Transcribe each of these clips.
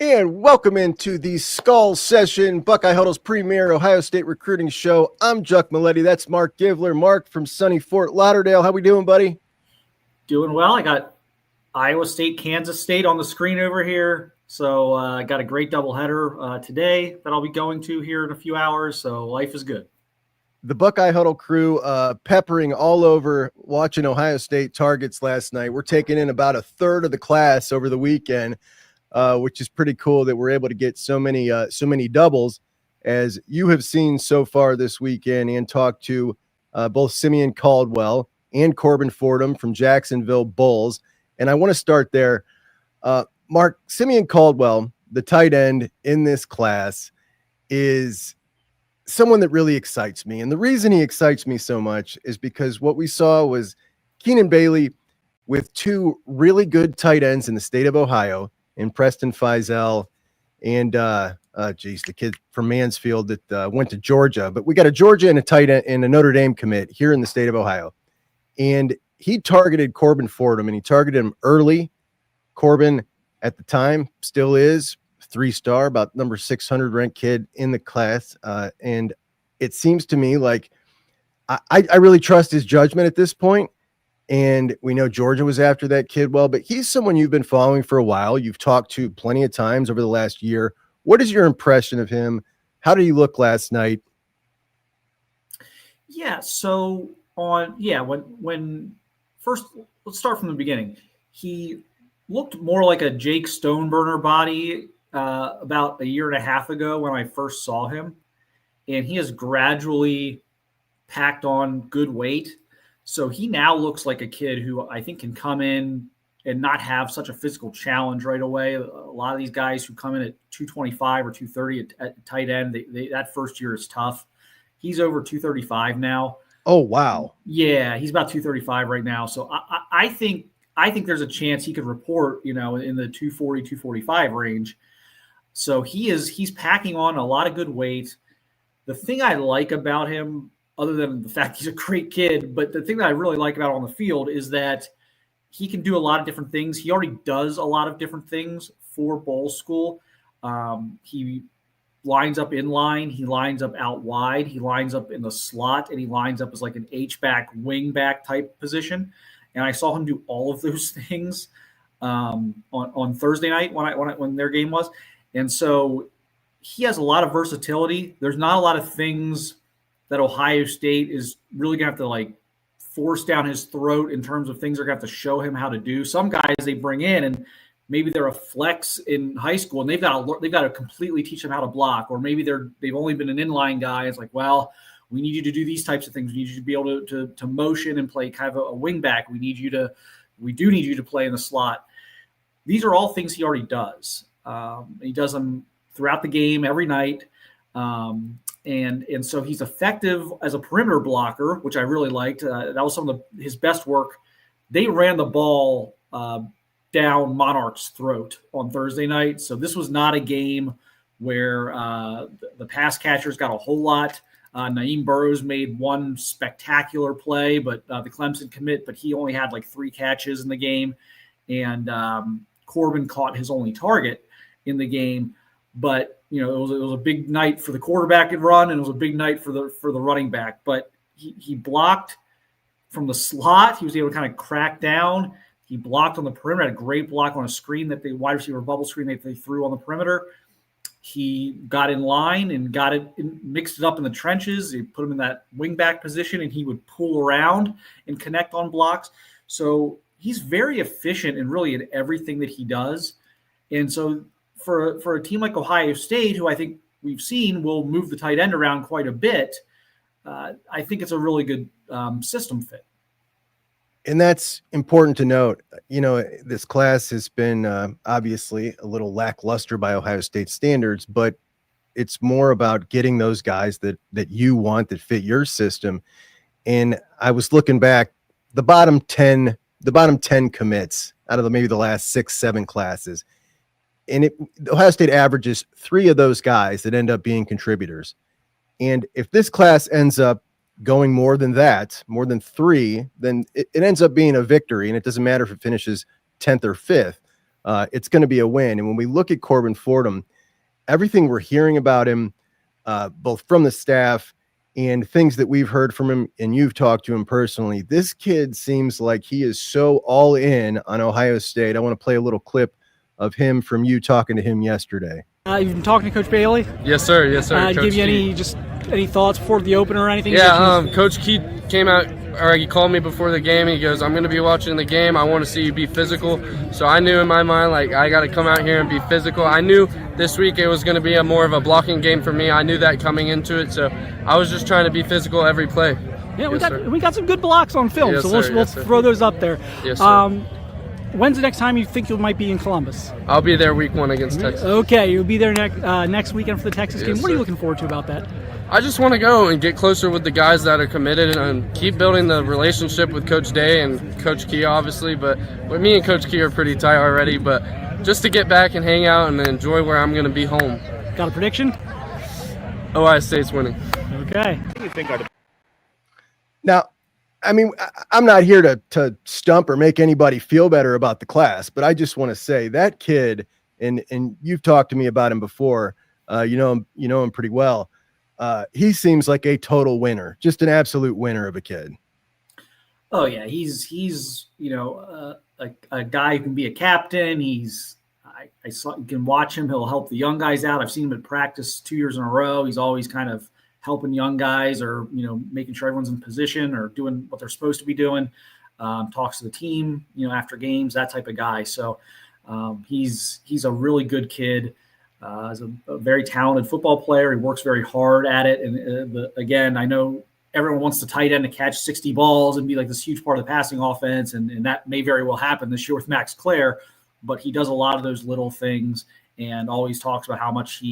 And welcome into the Skull Session, Buckeye Huddle's premier Ohio State recruiting show. I'm Juck Milletti. That's Mark Givler. Mark from sunny Fort Lauderdale. How we doing, buddy? Doing well. I got Iowa State, Kansas State on the screen over here. So I got a great doubleheader today that I'll be going to here in a few hours. So life is good. The Buckeye Huddle crew peppering all over watching Ohio State targets last night. We're taking in about a third of the class over the weekend. Which is pretty cool that we're able to get so many doubles, as you have seen so far this weekend, and talked to both Simeon Caldwell and Corbin Forom from Jacksonville Bulls. And I want to start there. Mark, Simeon Caldwell, the tight end in this class, is someone that really excites me. And the reason he excites me so much is because what we saw was Keenan Bailey with two really good tight ends in the state of Ohio, and Preston Feisel, and the kid from Mansfield that went to Georgia. But we got a Georgia and a tight end and a Notre Dame commit here in the state of Ohio. And he targeted Corbin Forom, and he targeted him early. Corbin, at the time, still is 3-star, about number 600 ranked kid in the class. And it seems to me like I really trust his judgment at this point. And we know Georgia was after that kid well, but he's someone you've been following for a while. You've talked to plenty of times over the last year. What is your impression of him? How did he look last night? Yeah, so when first, let's start from the beginning. He looked more like a Jake Stoneburner body about a year and a half ago when I first saw him. And he has gradually packed on good weight. So he now looks like a kid who I think can come in and not have such a physical challenge right away. A lot of these guys who come in at 225 or 230 at tight end, that first year is tough. He's over 235 now. Oh, wow. Yeah, he's about 235 right now. So I think there's a chance he could report, in the 240, 245 range. So he's packing on a lot of good weight. The thing I like about him, other than the fact he's a great kid, but the thing that I really like about him on the field is that he can do a lot of different things. He already does a lot of different things for bowl school. He lines up in line. He lines up out wide. He lines up in the slot, and he lines up as like an H-back, wing-back type position. And I saw him do all of those things on Thursday night when their game was. And so he has a lot of versatility. There's not a lot of things that Ohio State is really going to have to force down his throat in terms of things they're going to have to show him how to do. Some guys they bring in and maybe they're a flex in high school and they've got to completely teach them how to block, or maybe they've only been an inline guy. It's like, well, we need you to do these types of things. We need you to be able to motion and play kind of a wing back. We do need you to play in the slot. These are all things he already does. He does them throughout the game every night. And so he's effective as a perimeter blocker, which I really liked. That was some of his best work. They ran the ball down Monarch's throat on Thursday night. So this was not a game where the pass catchers got a whole lot. Naeem Burrows made one spectacular play, but the Clemson commit, but he only had 3 catches in the game. And Corbin caught his only target in the game. But it was a big night for the quarterback and run, and it was a big night for the running back. But he blocked from the slot. He was able to kind of crack down. He blocked on the perimeter. Had a great block on a screen that the wide receiver bubble screen that they threw on the perimeter. He got in line and mixed it up in the trenches. He put him in that wing back position, and he would pull around and connect on blocks. So he's very efficient and really in everything that he does. And so for a team like Ohio State, who I think we've seen will move the tight end around quite a bit, I think it's a really good system fit. And that's important to note. This class has been obviously a little lackluster by Ohio State standards, but it's more about getting those guys that you want, that fit your system. And I was looking back, the bottom 10 commits out of maybe the last 6-7 classes. And Ohio State averages 3 of those guys that end up being contributors. And if this class ends up going more than 3, then it ends up being a victory. And it doesn't matter if it finishes 10th or 5th. it's going to be a win. And when we look at Corbin Forom, everything we're hearing about him, both from the staff and things that we've heard from him, and you've talked to him personally, this kid seems like he is so all in on Ohio State. I want to play a little clip of him from you talking to him yesterday. You've been talking to Coach Bailey? Yes, sir. Yes, sir. Give you any thoughts before the opener or anything? Yeah, Coach Keith came out, or he called me before the game. He goes, I'm going to be watching the game. I want to see you be physical. So I knew in my mind, like, I got to come out here and be physical. I knew this week it was going to be more of a blocking game for me. I knew that coming into it. So I was just trying to be physical every play. Yeah, we got some good blocks on film, yes, so sir, we'll throw those up there. Yes, sir. When's the next time you think you might be in Columbus? I'll be there week 1 against Texas. Okay, you'll be there next weekend for the Texas game. Yes, What are you sir. looking forward to about that? I just want to go and get closer with the guys that are committed and keep building the relationship with Coach Day and Coach Key, obviously. But me and Coach Key are pretty tight already. But just to get back and hang out and enjoy where I'm going to be home. Got a prediction? Ohio State's winning. Okay. Now, I mean, I'm not here to stump or make anybody feel better about the class, but I just want to say that kid, and you've talked to me about him before, you know him pretty well. He seems like a total winner, just an absolute winner of a kid. Oh yeah, he's a guy who can be a captain. I saw, you can watch him. He'll help the young guys out. I've seen him at practice 2 years in a row. He's always kind of helping young guys, or making sure everyone's in position or doing what they're supposed to be doing. Talks to the team, after games, that type of guy. So he's a really good kid. He's a very talented football player. He works very hard at it. And again, I know everyone wants the tight end to catch 60 balls and be like this huge part of the passing offense, and that may very well happen this year with Max Clare. But he does a lot of those little things, and always talks about how much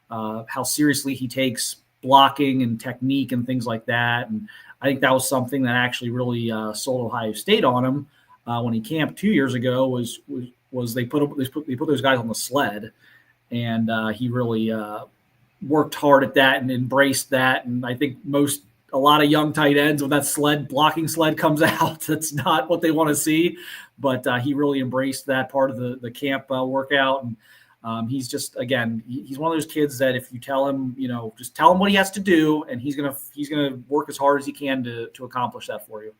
how seriously he takes blocking and technique and things like that. And I think that was something that actually really sold Ohio State on him when he camped 2 years ago. Was they put those guys on the sled, and he really worked hard at that and embraced that. And I think a lot of young tight ends, when that blocking sled comes out, that's not what they want to see. But he really embraced that part of the camp workout. And he's just, again, he's one of those kids that if you tell him, just tell him what he has to do, and he's gonna work as hard as he can to accomplish that for you.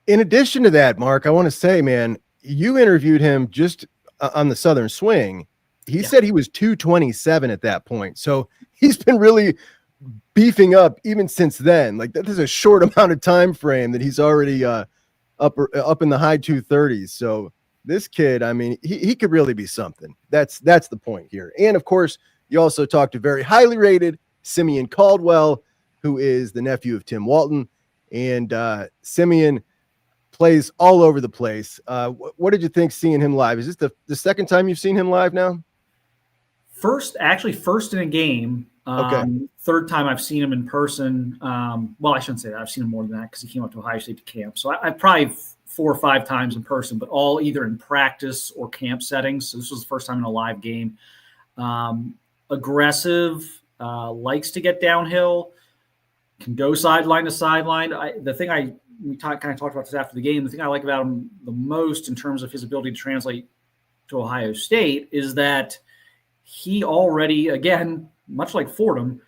In addition to that, Mark, I want to say, man, you interviewed him just on the Southern Swing. He said he was 227 at that point. So he's been really beefing up even since then. Like, that is a short amount of time frame that he's already up in the high 230s. So this kid, I mean, he could really be something. That's the point here. And of course, you also talked to very highly rated Simeon Caldwell, who is the nephew of Tim Walton. And Simeon plays all over the place. What did you think seeing him live? Is this the second time you've seen him live now? First in a game. Okay. Third time I've seen him in person. Well, I shouldn't say that. I've seen him more than that because he came up to Ohio State to camp. So I probably 4 or 5 times in person, but all either in practice or camp settings. So this was the first time in a live game. Aggressive, likes to get downhill, can go sideline to sideline. We kind of talked about this after the game. The thing I like about him the most in terms of his ability to translate to Ohio State is that he already, again, much like Fordham,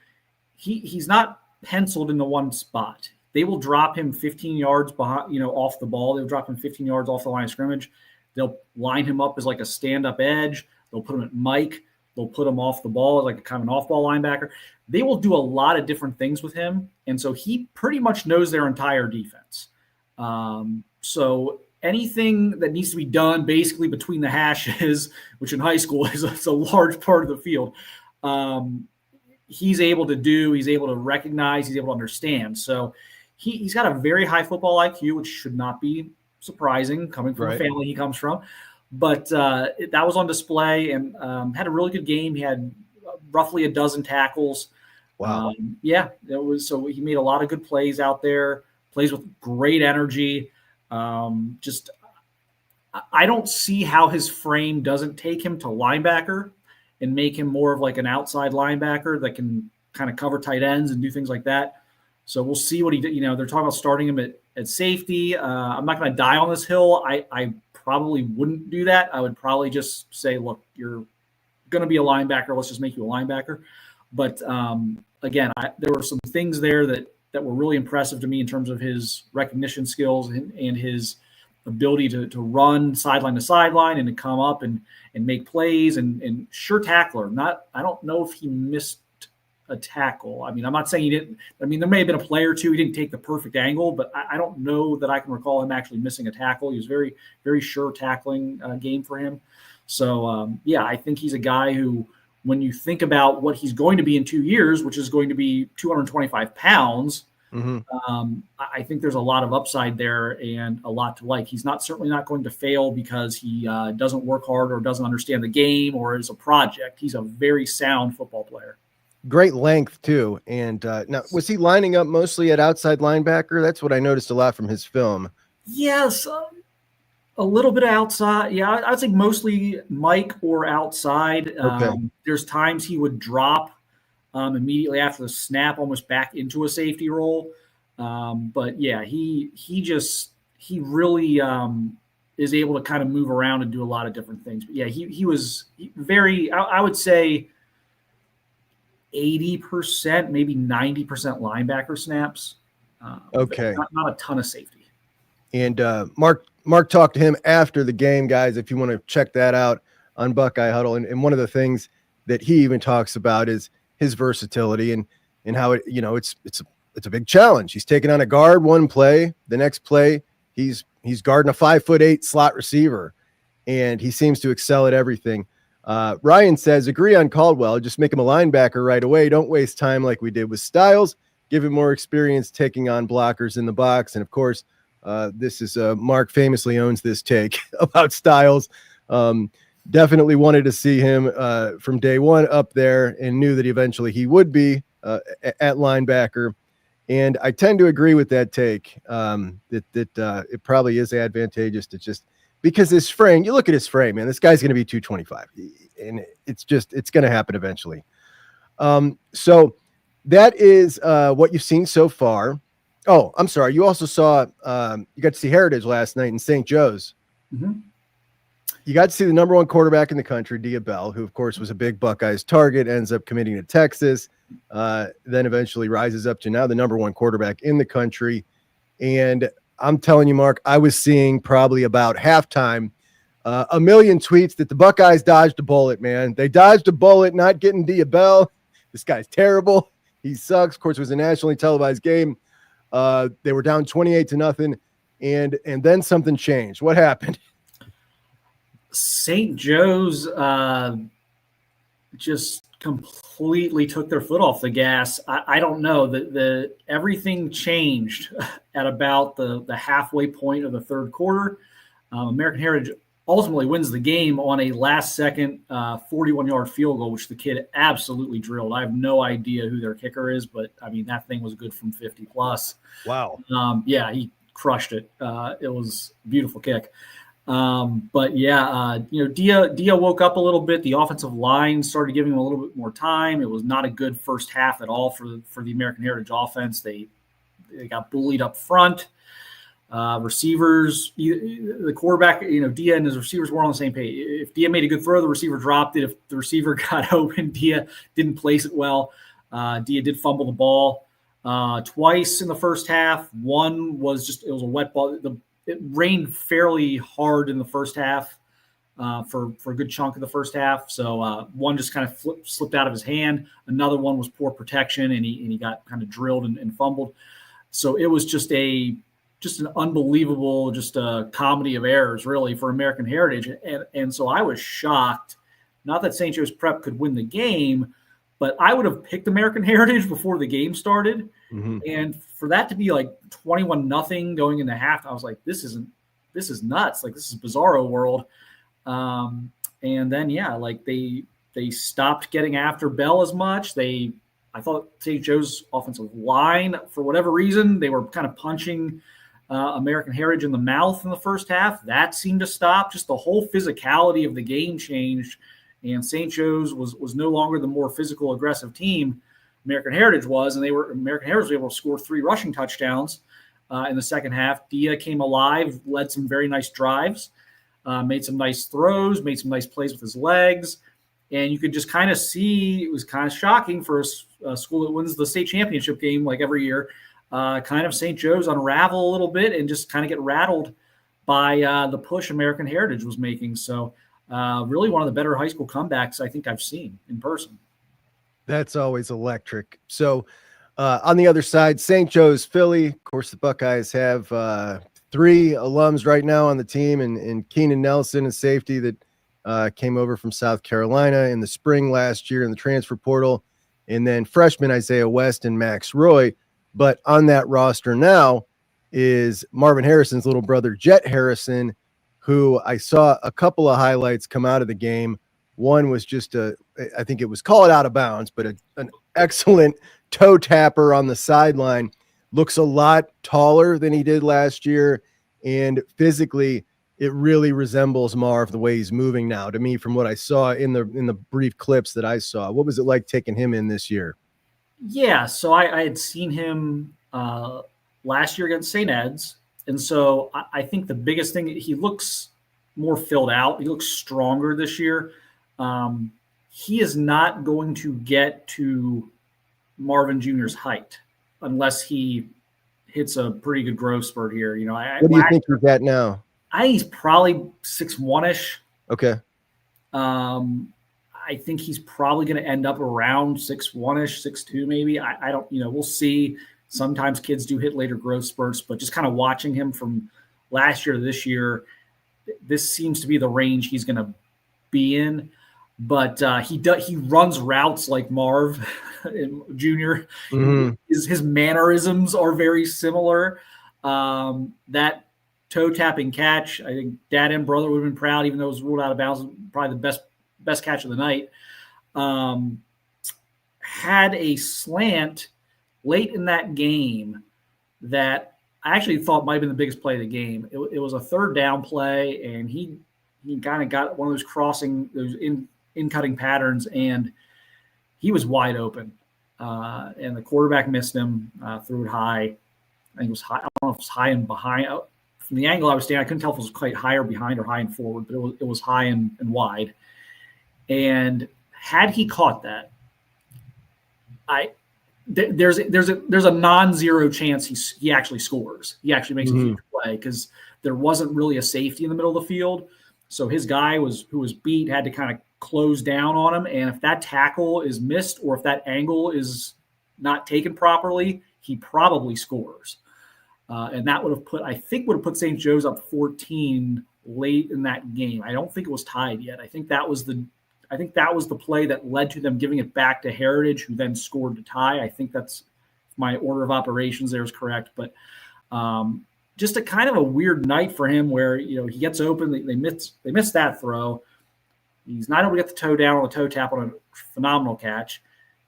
he's not penciled into one spot. They will drop him 15 yards behind, off the ball. They'll drop him 15 yards off the line of scrimmage. They'll line him up as like a stand-up edge. They'll put him at Mike. They'll put him off the ball as like a kind of an off-ball linebacker. They will do a lot of different things with him, and so he pretty much knows their entire defense. So anything that needs to be done basically between the hashes, which in high school is a large part of the field, he's able to do, he's able to recognize, he's able to understand. So he's got a very high football IQ, which should not be surprising coming from a family he comes from. But that was on display, and had a really good game. He had roughly a dozen tackles. Wow. It was, so he made a lot of good plays out there, plays with great energy. I don't see how his frame doesn't take him to linebacker and make him more of like an outside linebacker that can kind of cover tight ends and do things like that. So we'll see what he did. They're talking about starting him at safety. I'm not going to die on this hill. I probably wouldn't do that. I would probably just say, look, you're going to be a linebacker. Let's just make you a linebacker. But again, there were some things there that were really impressive to me in terms of his recognition skills and his ability to run sideline to sideline and to come up and make plays and sure tackler. I don't know if he missed a tackle. I mean, I'm not saying he didn't. I mean, there may have been a play or two he didn't take the perfect angle, but I don't know that I can recall him actually missing a tackle. He was very, very sure tackling game for him. So, yeah, I think he's a guy who, when you think about what he's going to be in 2 years, which is going to be 225 pounds, I think there's a lot of upside there and a lot to like. He's certainly not going to fail because he doesn't work hard or doesn't understand the game or is a project. He's a very sound football player. Great length too. And now, was he lining up mostly at outside linebacker? That's what I noticed a lot from his film. Yes, a little bit outside. Yeah, I would say mostly Mike or outside. Okay. There's times he would drop immediately after the snap, almost back into a safety role. But yeah, he really is able to kind of move around and do a lot of different things. But yeah, he was very, I would say 80%, maybe 90% linebacker snaps. Okay. Not a ton of safety. And Mark talked to him after the game, guys, if you want to check that out on Buckeye Huddle. And one of the things that he even talks about is his versatility and how it's a big challenge. He's taking on a guard one play, the next play he's guarding a 5'8" slot receiver, and he seems to excel at everything. Ryan says, agree on Caldwell, just make him a linebacker right away. Don't waste time like we did with Styles. Give him more experience taking on blockers in the box. And of course, this is Mark famously owns this take about Styles. Definitely wanted to see him from day one up there and knew that eventually he would be at linebacker. And I tend to agree with that take, that it probably is advantageous to just because his frame, you look at his frame, man, this guy's going to be 225 and it's going to happen eventually. So that is what you've seen so far. Oh, I'm sorry. You also saw, you got to see Heritage last night in St. Joe's. Mm-hmm. You got to see the number one quarterback in the country, Dia Bell, who of course was a big Buckeyes target, ends up committing to Texas, then eventually rises up to now the number one quarterback in the country. And I'm telling you, Mark, I was seeing probably about halftime, a million tweets that the Buckeyes dodged a bullet, man. They dodged a bullet, not getting Dia Bell. This guy's terrible. He sucks. Of course, it was a nationally televised game. They were down 28-0, and then something changed. What happened? St. Joe's just completely took their foot off the gas. I don't know. The everything changed at about the halfway point of the third quarter. American Heritage ultimately wins the game on a last-second 41-yard field goal, which the kid absolutely drilled. I have no idea who their kicker is, but, I mean, that thing was good from 50-plus. Wow. Yeah, he crushed it. It was a beautiful kick. But yeah, Dia woke up a little bit. The offensive line started giving him a little bit more time. It was not a good first half at all for the American Heritage offense. They got bullied up front. Receivers, the quarterback, Dia and his receivers weren't on the same page. If Dia made a good throw, the receiver dropped it. If the receiver got open, Dia didn't place it well. Dia did fumble the ball twice in the first half. One was it was a wet ball. It rained fairly hard in the first half for a good chunk of the first half. So one just kind of slipped out of his hand. Another one was poor protection, and he got kind of drilled and fumbled. So it was just an unbelievable, just a comedy of errors, really, for American Heritage. And so I was shocked. Not that St. Joe's Prep could win the game, but I would have picked American Heritage before the game started. Mm-hmm. And for that to be like 21-0 going into half, I was like, this is nuts. Like, this is bizarro world. And then, yeah, like they stopped getting after Bell as much. I thought St. Joe's offensive line, for whatever reason, they were kind of punching American Heritage in the mouth in the first half. That seemed to stop. Just the whole physicality of the game changed. And St. Joe's was no longer the more physical, aggressive team American Heritage was, and American Heritage was able to score 3 rushing touchdowns in the second half. Dia came alive, led some very nice drives. made some nice throws, made some nice plays with his legs. And you could just kind of see, it was kind of shocking for a school that wins the state championship game like every year, kind of St. Joe's unravel a little bit and just kind of get rattled by the push American Heritage was making. So really one of the better high school comebacks I think I've seen in person. That's always electric. So on the other side, St. Joe's Philly. Of course, the Buckeyes have 3 alums right now on the team, and Keenan Nelson, a safety that came over from South Carolina in the spring last year in the transfer portal, and then freshman Isaiah West and Max Roy. But on that roster now is Marvin Harrison's little brother, Jet Harrison, who I saw a couple of highlights come out of the game. One was just I think it was called out of bounds, but an excellent toe tapper on the sideline. Looks a lot taller than he did last year, and physically it really resembles Marv the way he's moving now to me from what I saw in the brief clips that I saw. What was it like taking him in this year? Yeah, so I had seen him last year against St. Ed's, and so I think the biggest thing, he looks more filled out. He looks stronger this year. He is not going to get to Marvin Jr.'s height unless he hits a pretty good growth spurt here. You know, what do you think he's at now? I think he's probably 6'1"-ish. Okay. I think he's probably going to end up around 6'1"-ish, 6'2" maybe. I don't, we'll see. Sometimes kids do hit later growth spurts, but just kind of watching him from last year to this year, this seems to be the range he's going to be in. But he runs routes like Marv Jr. Mm-hmm. His mannerisms are very similar. That toe tapping catch, I think dad and brother would have been proud, even though it was ruled out of bounds. Probably the best catch of the night. Had a slant late in that game that I actually thought might have been the biggest play of the game. It was a third down play, and he kind of got one of those crossing, those in-cutting patterns, and he was wide open. And the quarterback missed him, threw it high. I think it was high. I don't know if it was high and behind. From the angle I was standing, I couldn't tell if it was quite high or behind or high and forward, but it was high and wide. And had he caught that, there's a non-zero chance he actually scores. He actually makes a huge play because there wasn't really a safety in the middle of the field. So his guy who was beat had to kind of close down on him. And if that tackle is missed or if that angle is not taken properly, he probably scores. And that would have put St. Joe's up 14 late in that game. I don't think it was tied yet. I think that was the play that led to them giving it back to Heritage, who then scored to tie. I think that's my order of operations there is correct. But just a kind of a weird night for him where, he gets open. They miss that throw. He's not able to get the toe down on the toe tap on a phenomenal catch.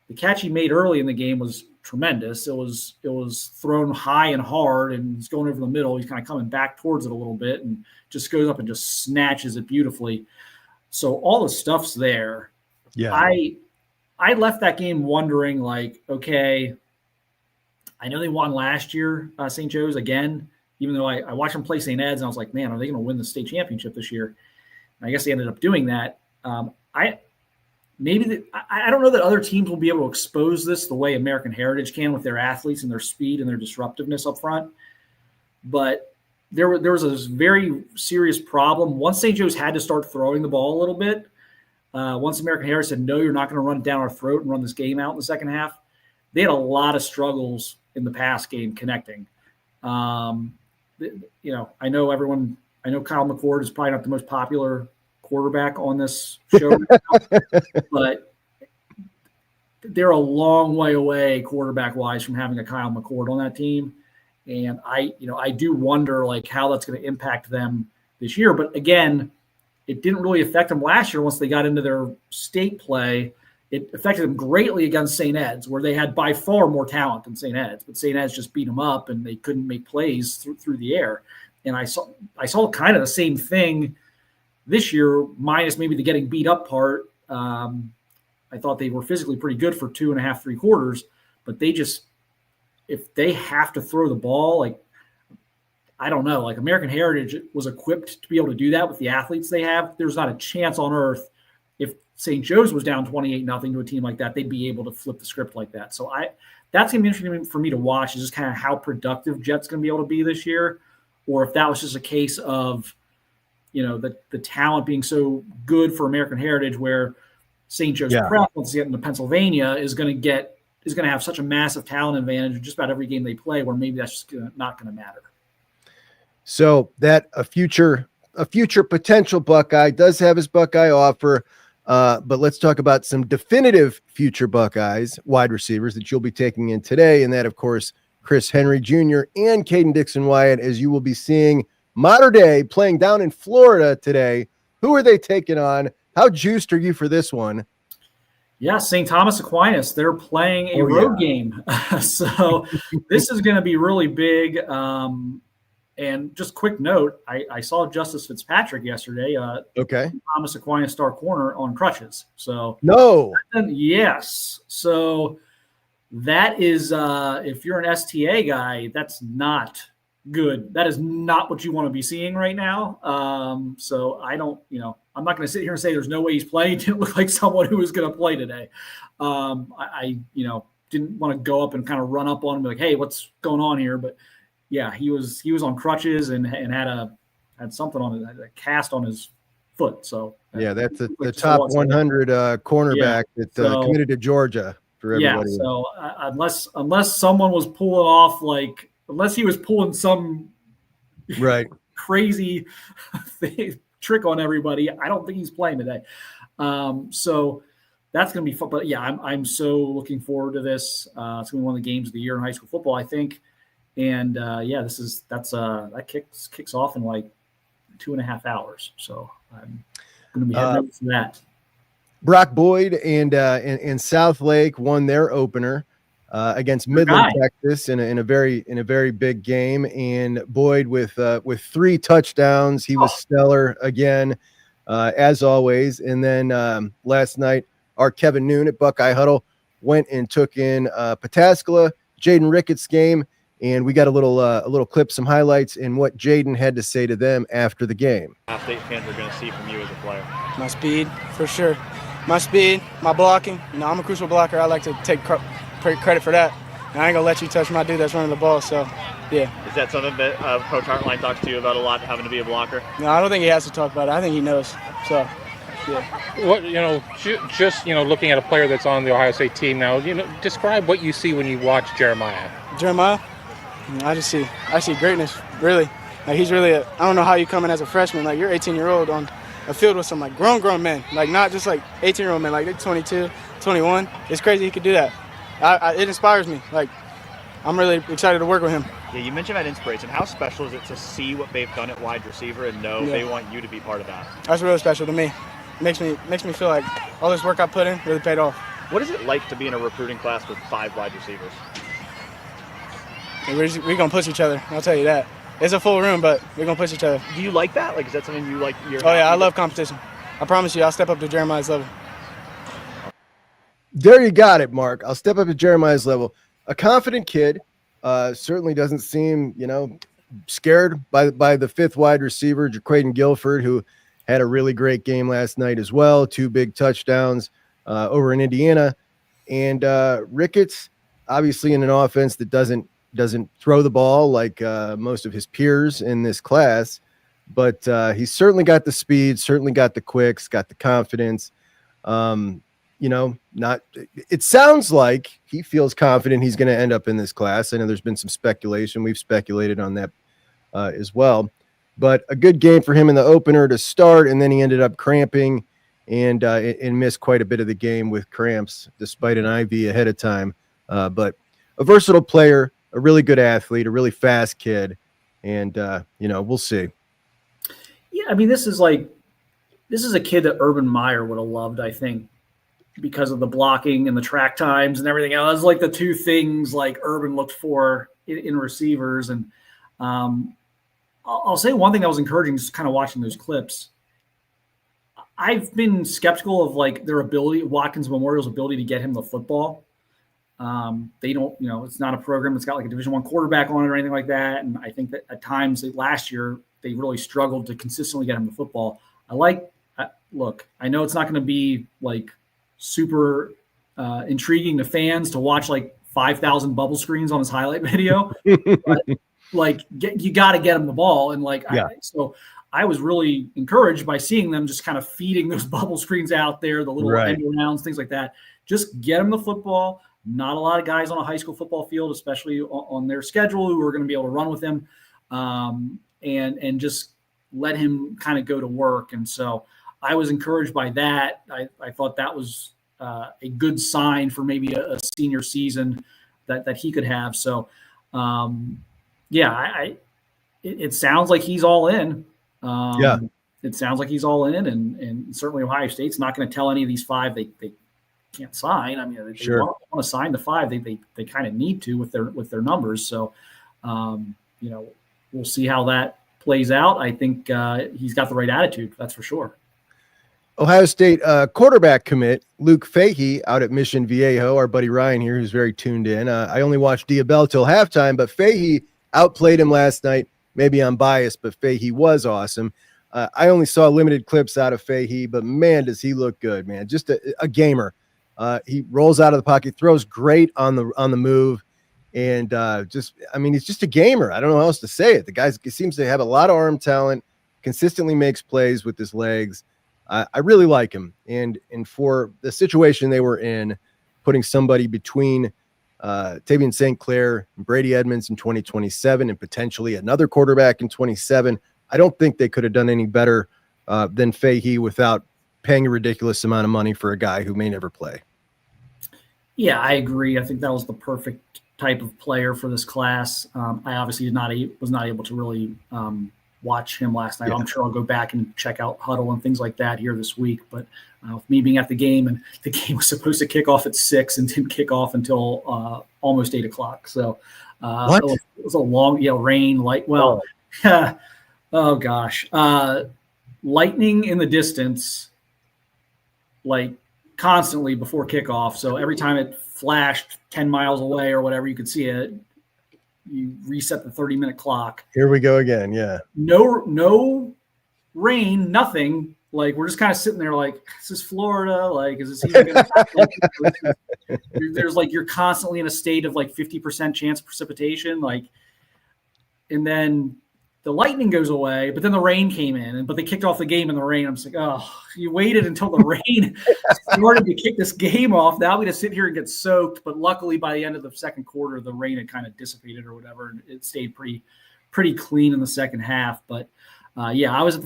The catch he made early in the game was tremendous. It was thrown high and hard, and he's going over the middle. He's kind of coming back towards it a little bit and just goes up and just snatches it beautifully. So all the stuff's there. Yeah. I left that game wondering, like, okay, I know they won last year, St. Joe's again, even though I watched them play St. Ed's, and I was like, man, are they going to win the state championship this year? And I guess they ended up doing that. I don't know that other teams will be able to expose this the way American Heritage can with their athletes and their speed and their disruptiveness up front. But there was a very serious problem. Once St. Joe's had to start throwing the ball a little bit, once American Heritage said, no, you're not going to run it down our throat and run this game out in the second half, they had a lot of struggles in the pass game connecting. I know Kyle McCord is probably not the most popular quarterback on this show right now, but they're a long way away quarterback wise from having a Kyle McCord on that team. And I do wonder like how that's going to impact them this year. But again, it didn't really affect them last year. Once they got into their state play, it affected them greatly against St. Ed's, where they had by far more talent than St. Ed's, but St. Ed's just beat them up and they couldn't make plays through the air. And I saw kind of the same thing this year, minus maybe the getting beat up part. I thought they were physically pretty good for 2.5, 3 quarters, but if they have to throw the ball, like I don't know, like American Heritage was equipped to be able to do that with the athletes they have. There's not a chance on earth if St. Joe's was down 28-0 to a team like that, they'd be able to flip the script like that. So that's going to be interesting for me to watch, is just kind of how productive Jet's going to be able to be this year, or if that was just a case of, the talent being so good for American Heritage where St. Joe's Prep, once they get into Pennsylvania, is going to have such a massive talent advantage in just about every game they play, where maybe that's just not going to matter. So that a future potential Buckeye does have his Buckeye offer. But let's talk about some definitive future Buckeyes wide receivers that you'll be taking in today. And that, of course, Chris Henry Jr. and Kayden Dixon Wyatt, as you will be seeing Mater Dei playing down in Florida today. Who are they taking on? How juiced are you for this one? Yeah, St. Thomas Aquinas. They're playing a road game. So this is going to be really big. And just quick note, I saw Justice Fitzpatrick yesterday. Thomas Aquinas star corner on crutches. So yes. So that is, if you're an STA guy, that's not good. That is not what you want to be seeing right now. So I don't, I'm not going to sit here and say there's no way he's playing. It didn't look like someone who was going to play today. I didn't want to go up and kind of run up on him, like, hey, what's going on here? But yeah, he was on crutches and had something on it, a cast on his foot. So that's the top 100 cornerback that committed to Georgia for everybody. Yeah, so unless someone was pulling off, like, unless he was pulling some crazy trick on everybody, I don't think he's playing today. So that's going to be fun. But yeah, I'm so looking forward to this. It's going to be one of the games of the year in high school football, I think. And that kicks off in like 2.5 hours. So I'm going to be heading over to that. Brock Boyd and South Lake won their opener against Midland, Texas, in a very big game. And Boyd with 3 touchdowns, he was stellar again, as always. And then last night, our Kevin Noon at Buckeye Huddle went and took in Pataskala, Jaden Ricketts game. And we got a little clip, some highlights, and what Jaden had to say to them after the game. State fans are going to see from you as a player. My speed, for sure. My speed, my blocking. I'm a crucial blocker. I like to take credit for that. And I ain't going to let you touch my dude that's running the ball. So, yeah. Is that something that Coach Hartline talks to you about a lot, having to be a blocker? No, I don't think he has to talk about it. I think he knows. So, yeah. What just looking at a player that's on the Ohio State team now, describe what you see when you watch Jeremiah. Jeremiah? I see greatness, really. Like, he's really I don't know how you come in as a freshman. Like, you're 18-year-old on a field with some, like, grown men. Like, not just, like, 18-year-old men. Like, they're 22, 21. It's crazy he could do that. It inspires me. Like, I'm really excited to work with him. Yeah, you mentioned that inspiration. How special is it to see what they've done at wide receiver and know they want you to be part of that? That's really special to me. Makes me feel like all this work I put in really paid off. What is it like to be in a recruiting class with 5 wide receivers? We're going to push each other, I'll tell you that. It's a full room, but we're going to push each other. Do you like that? Like, is that something you like? I love competition. I promise you, I'll step up to Jeremiah's level. There you got it, Mark. I'll step up to Jeremiah's level. A confident kid, certainly doesn't seem, scared by the 5th wide receiver, Jaquaden Guilford, who had a really great game last night as well. 2 big touchdowns over in Indiana. And Ricketts, obviously in an offense that doesn't throw the ball like most of his peers in this class, but he's certainly got the speed, certainly got the quicks, got the confidence. It sounds like he feels confident he's going to end up in this class. I know there's been some speculation. We've speculated on that as well, but a good game for him in the opener to start. And then he ended up cramping and missed quite a bit of the game with cramps, despite an IV ahead of time. But a versatile player, a really good athlete, a really fast kid. And, we'll see. Yeah. I mean, this is a kid that Urban Meyer would have loved, I think, because of the blocking and the track times and everything else. It's like the 2 things like Urban looked for in receivers. And I'll say one thing that was encouraging is kind of watching those clips. I've been skeptical of like their ability, Watkins Memorial's ability to get him the football. They don't, it's not a program that's got like a Division I quarterback on it or anything like that. And I think that at times last year they really struggled to consistently get him the football. Look, I know it's not going to be like super intriguing to fans to watch like 5,000 bubble screens on his highlight video, but like you got to get him the ball. And so I was really encouraged by seeing them just kind of feeding those bubble screens out there, the little end rounds, things like that. Just get him the football. Not a lot of guys on a high school football field, especially on their schedule, who are going to be able to run with him, and just let him kind of go to work. And so I was encouraged by that. I thought that was a good sign for maybe a senior season that he could have. So, it sounds like he's all in. It sounds like he's all in, and certainly Ohio State's not going to tell any of these five they can't sign. I mean, they want to sign the five. They kind of need to with their numbers. So, we'll see how that plays out. I think he's got the right attitude. That's for sure. Ohio State quarterback commit Luke Fahee out at Mission Viejo. Our buddy Ryan here, who's very tuned in. I only watched Diabell till halftime, but Fahee outplayed him last night. Maybe I'm biased, but Fahee was awesome. I only saw limited clips out of Fahee, but man, does he look good, man. Just a gamer. He rolls out of the pocket, throws great on the move, and he's just a gamer. I don't know how else to say it. The guy seems to have a lot of arm talent, consistently makes plays with his legs. I really like him. And for the situation they were in, putting somebody between Tavian St. Clair and Brady Edmonds in 2027 and potentially another quarterback in 27, I don't think they could have done any better than Fahee without paying a ridiculous amount of money for a guy who may never play. Yeah, I agree. I think that was the perfect type of player for this class. I obviously was not able to really watch him last night. Yeah. I'm sure I'll go back and check out Huddle and things like that here this week. But with me being at the game, and the game was supposed to kick off at 6 and didn't kick off until almost 8 o'clock. So it was a long, rain, light. Well, oh gosh, lightning in the distance, like constantly before kickoff. So every time it flashed 10 miles away or whatever, you could see it. You reset the 30-minute clock. Here we go again. Yeah. No rain, nothing. Like, we're just kind of sitting there like, is this Florida? Like, is this even going to happen? There's like, you're constantly in a state of like 50% chance of precipitation. Like, and then the lightning goes away, but then the rain came in, but they kicked off the game in the rain. I'm just like, oh, you waited until the rain started to kick this game off. Now we just sit here and get soaked. But luckily, by the end of the second quarter, the rain had kind of dissipated or whatever, and it stayed pretty clean in the second half. But I was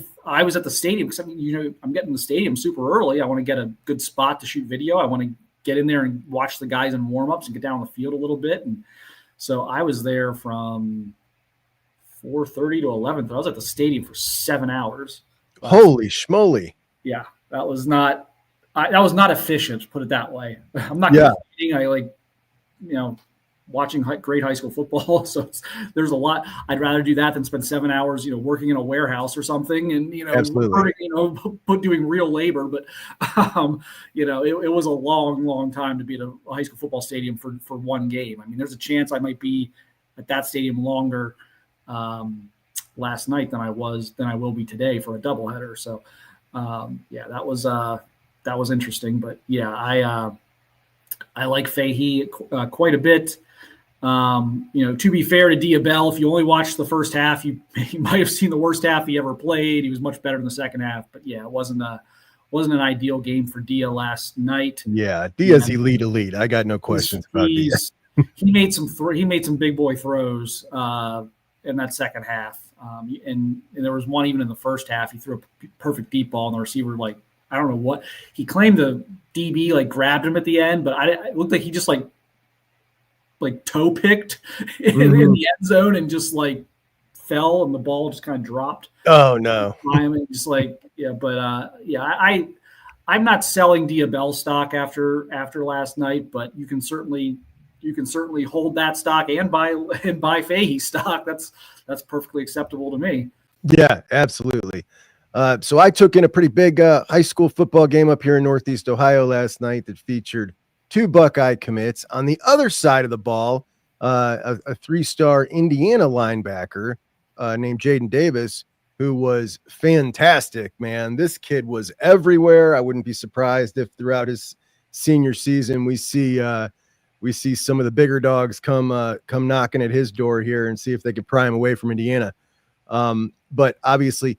at the stadium because I'm getting the stadium super early. I want to get a good spot to shoot video. I want to get in there and watch the guys in warm-ups and get down on the field a little bit. And so I was there from 4:30 to 11. I was at the stadium for 7 hours. Holy schmoly! Yeah, that was not efficient. Put it that way. I'm not kidding. I watching great high school football. So there's a lot. I'd rather do that than spend 7 hours, working in a warehouse or something, and absolutely, doing real labor. But it was a long time to be at a high school football stadium for one game. I mean, there's a chance I might be at that stadium longer last night than I will be today for a doubleheader. So that was interesting. But I like Fahee quite a bit. To be fair to Diabell, if you only watched the first half, you might have seen the worst half he ever played. He was much better in the second half, but it wasn't an ideal game for Dia last night. Yeah, Dia's elite. I got no questions about Dia. He made some big boy throws in that second half, and there was one even in the first half. He threw a perfect deep ball, and the receiver, like, I don't know what he claimed, the DB like grabbed him at the end, but it looked like he just like toe picked in the end zone and just like fell, and the ball just kind of dropped. Oh no! Just like I'm not selling Diabell stock after last night, but you can certainly hold that stock and buy Fahee stock. That's perfectly acceptable to me. Yeah, absolutely. So I took in a pretty big high school football game up here in Northeast Ohio last night that featured two Buckeye commits. On the other side of the ball, a 3-star Indiana linebacker named Jaden Davis, who was fantastic, man. This kid was everywhere. I wouldn't be surprised if throughout his senior season we see some of the bigger dogs come knocking at his door here and see if they can pry him away from Indiana. But obviously,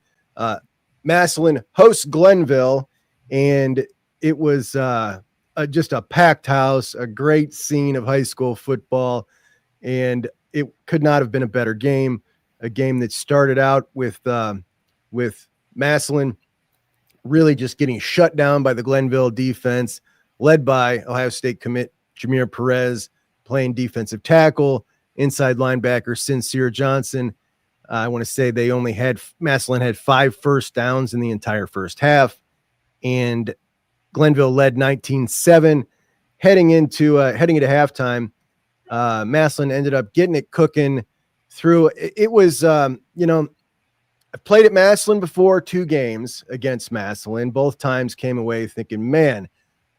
Massillon hosts Glenville, and it was just a packed house, a great scene of high school football, and it could not have been a better game. A game that started out with Massillon really just getting shut down by the Glenville defense, led by Ohio State commit Jamir Perez, playing defensive tackle, inside linebacker Cincere Johnson. I want to say Massillon had 5 first downs in the entire first half, and Glenville led 19-7. Heading into halftime, Massillon ended up getting it cooking through. It was, I've played at Massillon before, 2 games against Massillon. Both times came away thinking, man,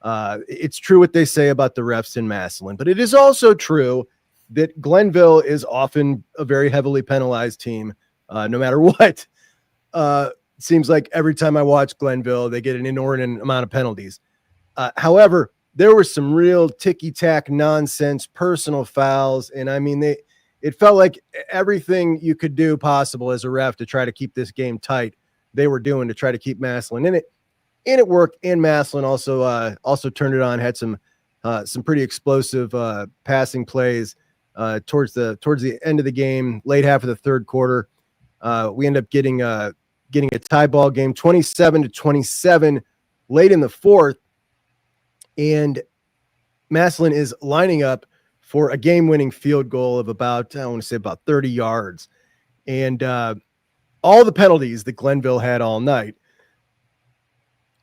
it's true what they say about the refs in Massillon, but it is also true that Glenville is often a very heavily penalized team, no matter what. Seems like every time I watch Glenville, they get an inordinate amount of penalties. However, there were some real ticky-tack nonsense, personal fouls, and I mean, it felt like everything you could do possible as a ref to try to keep this game tight, they were doing to try to keep Massillon in it. And it worked, and Massillon also turned it on, had some pretty explosive passing plays towards the end of the game, late half of the third quarter. We end up getting a tie ball game, 27-27, late in the fourth, and Massillon is lining up for a game-winning field goal of about 30 yards. And all the penalties that Glenville had all night,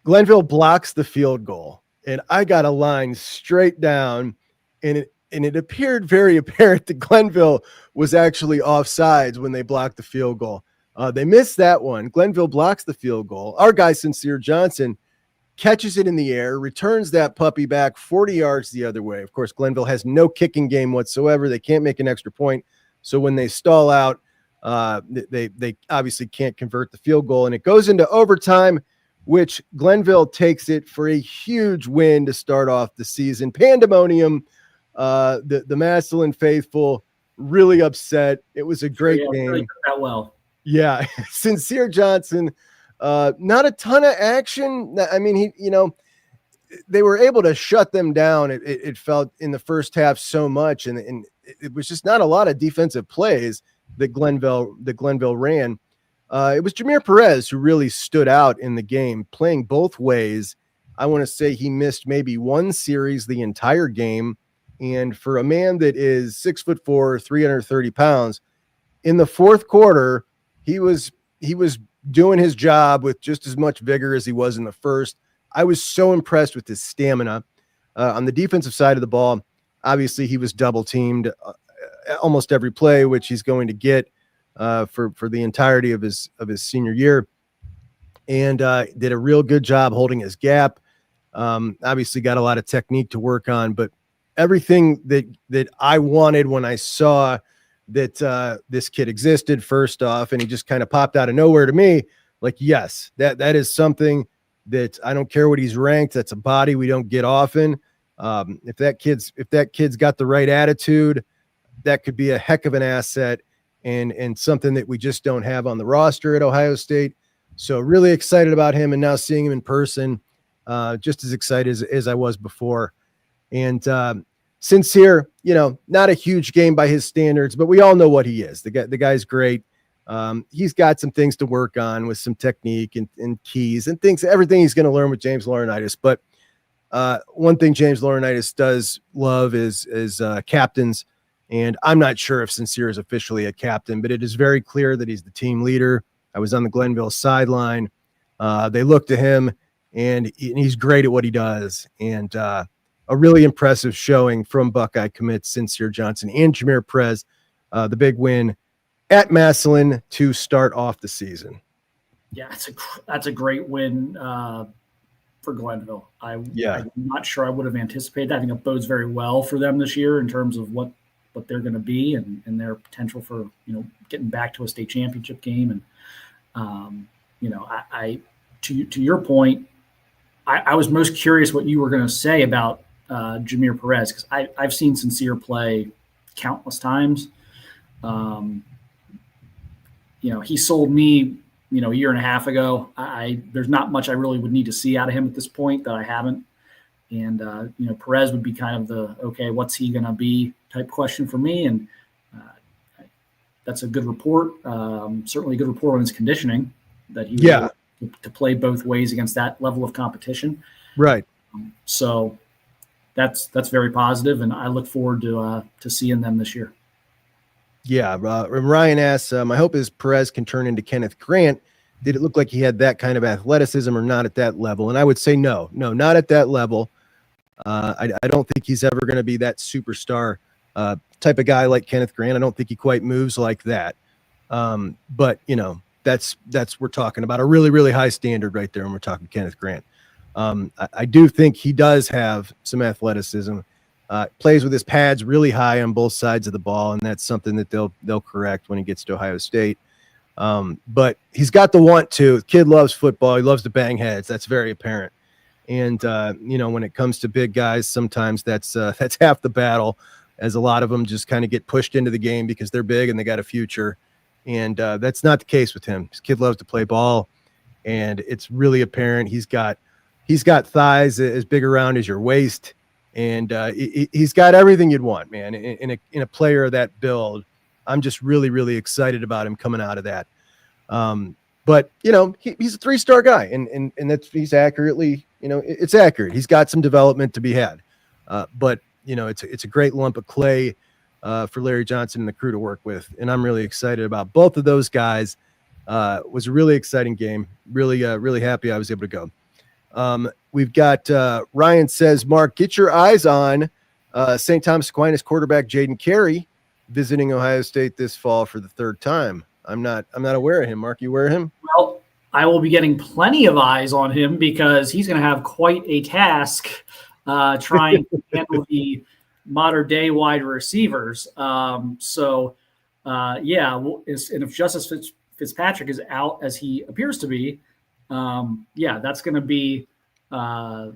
Glenville blocks the field goal. And I got a line straight down, and it appeared very apparent that Glenville was actually offsides when they blocked the field goal. They missed that one. Glenville blocks the field goal. Our guy, Cincere Johnson, catches it in the air, returns that puppy back 40 yards the other way. Of course, Glenville has no kicking game whatsoever. They can't make an extra point. So when they stall out, they obviously can't convert the field goal. And it goes into overtime, which Glenville takes it for a huge win to start off the season. Pandemonium. The Massillon faithful really upset. It was a great game. Really took that well. Yeah. Cincere Johnson, not a ton of action. I mean, they were able to shut them down. It felt in the first half so much, and it was just not a lot of defensive plays that Glenville ran. It was Jamir Perez who really stood out in the game, playing both ways. I want to say he missed maybe one series the entire game. And for a man that is 6'4", 330 pounds, in the fourth quarter, he was doing his job with just as much vigor as he was in the first. I was so impressed with his stamina. On the defensive side of the ball, obviously he was double teamed almost every play, which he's going to get for the entirety of his senior year, and did a real good job holding his gap. Obviously got a lot of technique to work on, but everything that I wanted when I saw that this kid existed, first off, and he just kind of popped out of nowhere to me, like, yes, that is something that I don't care what he's ranked. That's a body we don't get often. If that kid's got the right attitude, that could be a heck of an asset and something that we just don't have on the roster at Ohio State. So really excited about him, and now seeing him in person, just as excited as I was before. And Cincere, not a huge game by his standards, but we all know what he is. The guy's great. He's got some things to work on with some technique and keys and things, everything he's going to learn with James Laurinaitis. But one thing James Laurinaitis does love is captains. And I'm not sure if Cincere is officially a captain, but it is very clear that he's the team leader. I was on the Glenville sideline. They look to him, and he's great at what he does. And a really impressive showing from Buckeye commits Cincere Johnson and Jamir Perez, the big win at Massillon to start off the season. Yeah, that's a great win for Glenville. I'm Yeah. not sure I would have anticipated that. I think it bodes very well for them this year in terms of what they're going to be and their potential for, getting back to a state championship game. And, to your point, I was most curious what you were going to say about Jamir Perez, because I've seen Cincere play countless times. He sold me, a year and a half ago. There's not much I really would need to see out of him at this point that I haven't. And, Perez would be kind of the, okay, what's he going to be type question for me. And that's a good report. Certainly a good report on his conditioning, that he was able to play both ways against that level of competition. Right. So that's very positive, and I look forward to seeing them this year. Yeah. Ryan asks, my hope is Perez can turn into Kenneth Grant. Did it look like he had that kind of athleticism or not at that level? And I would say no, not at that level. I don't think he's ever going to be that superstar type of guy like Kenneth Grant. I don't think he quite moves like that. But that's we're talking about a really, really high standard right there when we're talking Kenneth Grant. I do think he does have some athleticism. Plays with his pads really high on both sides of the ball, and that's something that they'll correct when he gets to Ohio State. But he's got the want to. The kid loves football. He loves to bang heads. That's very apparent. And when it comes to big guys, sometimes that's half the battle, as a lot of them just kind of get pushed into the game because they're big and they got a future. And that's not the case with him. This kid loves to play ball, and it's really apparent. He's got thighs as big around as your waist, and he's got everything you'd want, man. In a player of that build, I'm just really, really excited about him coming out of that. But he's a 3-star guy, and he's accurately, it's accurate. He's got some development to be had, but it's a great lump of clay for Larry Johnson and the crew to work with, and I'm really excited about both of those guys. Was a really exciting game. Really, really happy I was able to go. We've got Ryan says, Mark, get your eyes on St. Thomas Aquinas quarterback Jaden Kerry visiting Ohio State this fall for the 3rd time. I'm not aware of him. Mark, you aware of him? Well, I will be getting plenty of eyes on him because he's going to have quite a task trying to handle the modern day wide receivers. And if Justice Fitzpatrick is out as he appears to be, that's going to be a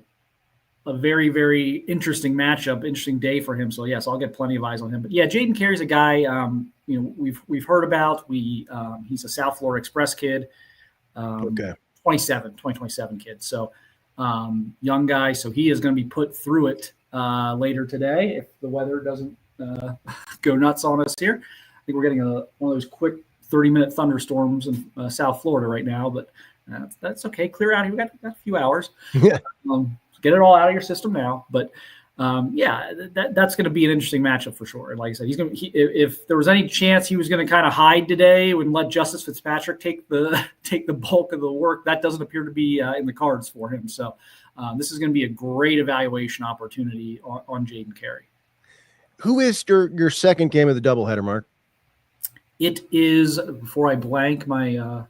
very, very interesting matchup, interesting day for him. So yes, I'll get plenty of eyes on him. But yeah, Jaden Kerry's a guy we've heard about. He's a South Florida Express kid, 2027 kid. So young guy. So he is going to be put through it later today if the weather doesn't go nuts on us here. I think we're getting one of those quick 30-minute thunderstorms in South Florida right now, but that's okay. Clear out here. We got a few hours. Yeah. Get it all out of your system now. But that's going to be an interesting matchup for sure. And like I said, if there was any chance he was going to kind of hide today and let Justice Fitzpatrick take the bulk of the work, that doesn't appear to be in the cards for him. So this is going to be a great evaluation opportunity on Jaden Kerry. Who is your second game of the doubleheader, Mark? It is, before I blank, my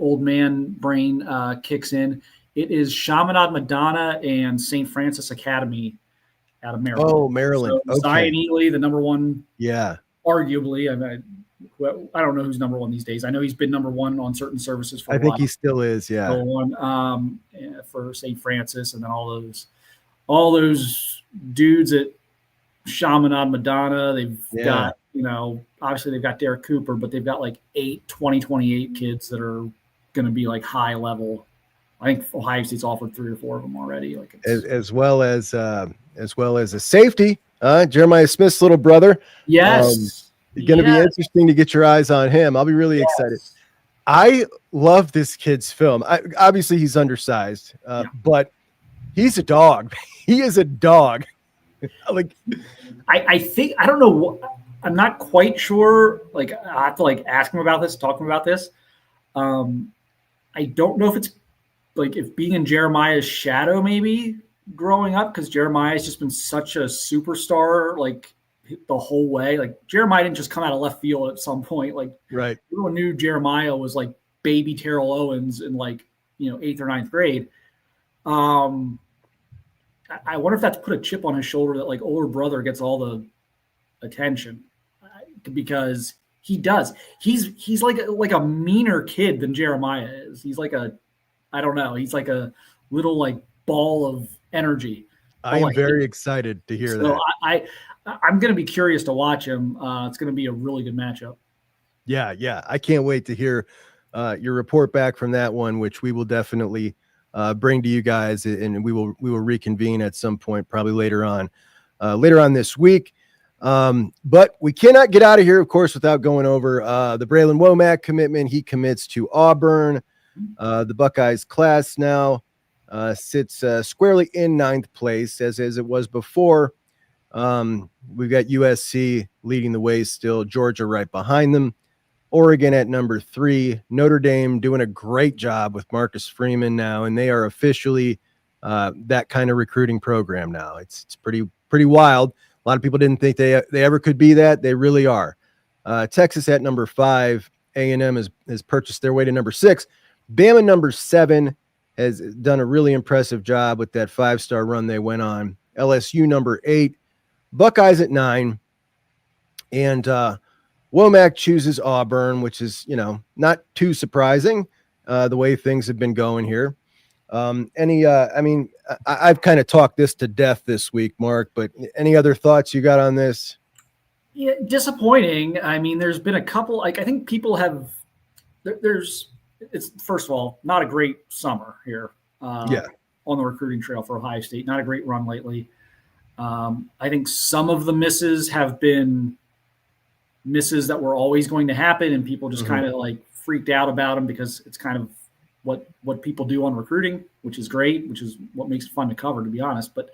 old man brain kicks in. It is Chaminade Madonna and St. Francis Academy out of Maryland. Oh, Maryland. So Zion Ely, the number one. Yeah. Arguably. I don't know who's number one these days. I know he's been number one on certain services for a while. I think he still is, yeah. Number one for St. Francis, and then all those dudes at Chaminade Madonna. They've got, obviously they've got Derek Cooper, but they've got like 2028 kids that are going to be like high level. I think Ohio State's offered 3 or 4 of them already. Like as well as a safety, Jeremiah Smith's little brother. Yes, it's going to be interesting to get your eyes on him. I'll be really excited. I love this kid's film. Obviously, he's undersized, but he's a dog. He is a dog. I think I don't know. I'm not quite sure. Like I have to ask him about this, talk to him about this. I don't know if it's if being in Jeremiah's shadow maybe growing up, because Jeremiah's just been such a superstar the whole way. Jeremiah didn't just come out of left field at some point. Right. Everyone knew Jeremiah was baby Terrell Owens in 8th or 9th grade. I wonder if that's put a chip on his shoulder that like older brother gets all the attention, because he does. He's like a meaner kid than Jeremiah is. He's like I don't know. He's like a little like ball of energy. I am very excited to hear that. I'm going to be curious to watch him. It's going to be a really good matchup. Yeah. I can't wait to hear your report back from that one, which we will definitely bring to you guys, and we will reconvene at some point, probably later on this week. But we cannot get out of here, of course, without going over the Braylon Womack commitment. He commits to Auburn. The Buckeyes class now sits squarely in 9th place, as it was before. We've got USC leading the way still, Georgia right behind them, Oregon at number 3, Notre Dame doing a great job with Marcus Freeman now, and they are officially that kind of recruiting program now. It's pretty wild. A lot of people didn't think they ever could be that. They really are. Texas at number 5, A&M has purchased their way to number 6. Bama number 7 has done a really impressive job with that 5-star run they went on. LSU number 8, Buckeyes at 9, and Womack chooses Auburn, which is, not too surprising the way things have been going here. I've kind of talked this to death this week, Mark, but any other thoughts you got on this? Yeah, disappointing. I mean, there's been a couple, I think people have, it's first of all, not a great summer here on the recruiting trail for Ohio State. Not a great run lately. I think some of the misses have been misses that were always going to happen, and people just kind of like freaked out about them because it's kind of what people do on recruiting, which is great, which is what makes it fun to cover, to be honest. But